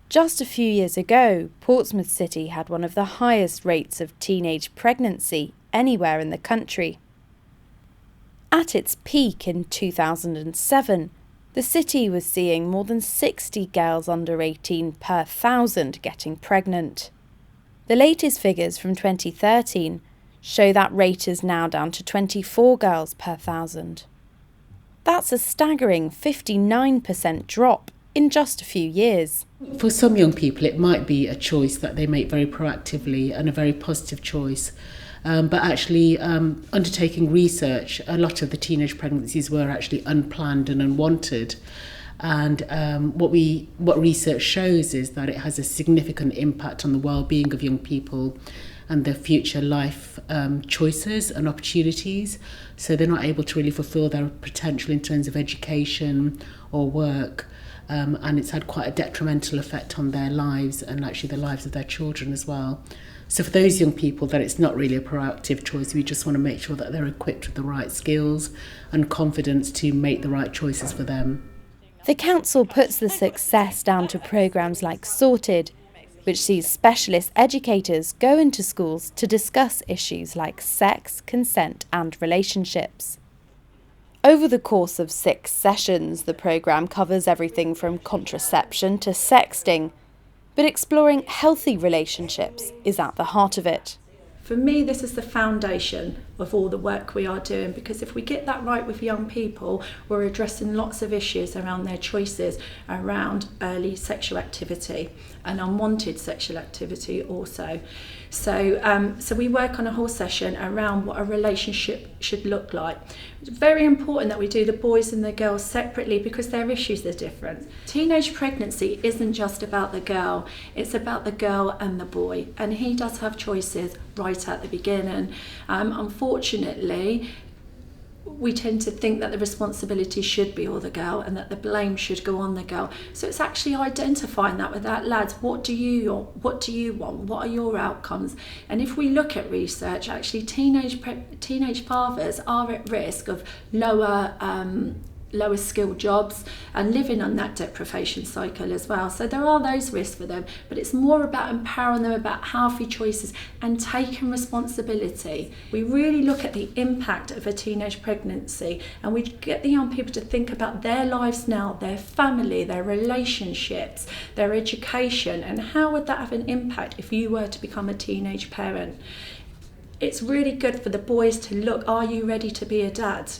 Just a few years ago, Portsmouth City had one of the highest rates of teenage pregnancy anywhere in the country. At its peak in 2007, the city was seeing more than 60 girls under 18 per 1,000 getting pregnant. The latest figures from 2013 show that rate is now down to 24 girls per 1,000. That's a staggering 59% drop in just a few years. For some young people, it might be a choice that they make very proactively and a very positive choice. But actually, undertaking research, a lot of the teenage pregnancies were actually unplanned and unwanted. And what research shows is that it has a significant impact on the well-being of young people and their future life choices and opportunities. So they're not able to really fulfil their potential in terms of education or work. And it's had quite a detrimental effect on their lives and actually the lives of their children as well. So for those young people that it's not really a proactive choice, we just want to make sure that they're equipped with the right skills and confidence to make the right choices for them. The council puts the success down to programmes like Sorted, which sees specialist educators go into schools to discuss issues like sex, consent and relationships. Over the course of 6 sessions, the programme covers everything from contraception to sexting, but exploring healthy relationships is at the heart of it. For me, this is the foundation of all the work we are doing, because if we get that right with young people, we're addressing lots of issues around their choices around early sexual activity and unwanted sexual activity also. So we work on a whole session around what a relationship should look like. It's very important that we do the boys and the girls separately because their issues are different. Teenage pregnancy isn't just about the girl, it's about the girl and the boy, and he does have choices right at the beginning. Unfortunately, we tend to think that the responsibility should be all the girl and that the blame should go on the girl. So it's actually identifying that with that, lads, what do you want? What are your outcomes? And if we look at research, actually teenage fathers are at risk of lower skilled jobs and living on that deprivation cycle as well. So there are those risks for them, but it's more about empowering them about healthy choices and taking responsibility. We really look at the impact of a teenage pregnancy and we get the young people to think about their lives now, their family, their relationships, their education, and how would that have an impact if you were to become a teenage parent. It's really good for the boys to look, are you ready to be a dad?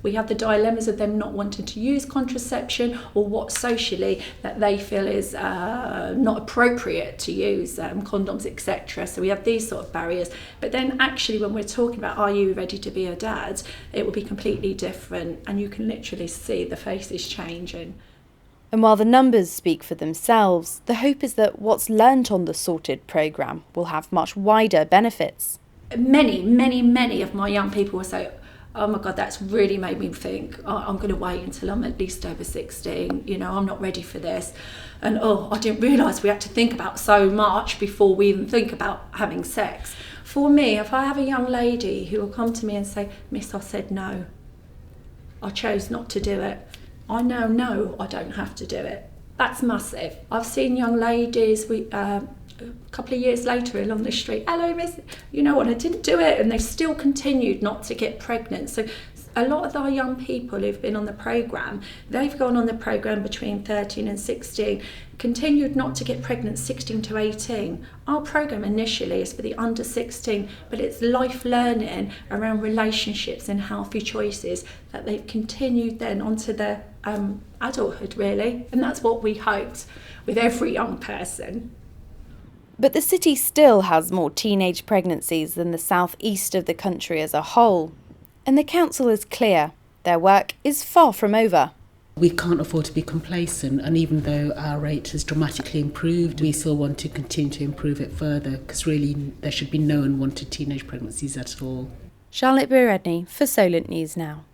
We have the dilemmas of them not wanting to use contraception or what socially that they feel is not appropriate to use, condoms, etc. So we have these sort of barriers. But then actually when we're talking about are you ready to be a dad, it will be completely different and you can literally see the faces changing. And while the numbers speak for themselves, the hope is that what's learnt on the Sorted programme will have much wider benefits. Many of my young people will say, oh my God, that's really made me think, I'm going to wait until I'm at least over 16, I'm not ready for this. And I didn't realise we had to think about so much before we even think about having sex. For me, if I have a young lady who will come to me and say, Miss, I said no, I chose not to do it, I now know I don't have to do it. That's massive. I've seen young ladies, a couple of years later along the street, hello miss, you know what, I didn't do it, and they still continued not to get pregnant. So a lot of our young people who've been on the programme, they've gone on the programme between 13 and 16, continued not to get pregnant 16 to 18. Our programme initially is for the under 16, but it's life learning around relationships and healthy choices that they've continued then onto their adulthood really, and that's what we hoped with every young person. But the city still has more teenage pregnancies than the south-east of the country as a whole. And the council is clear, their work is far from over. We can't afford to be complacent, and even though our rate has dramatically improved, we still want to continue to improve it further because really there should be no unwanted teenage pregnancies at all. Charlotte Briere-Edney for Solent News Now.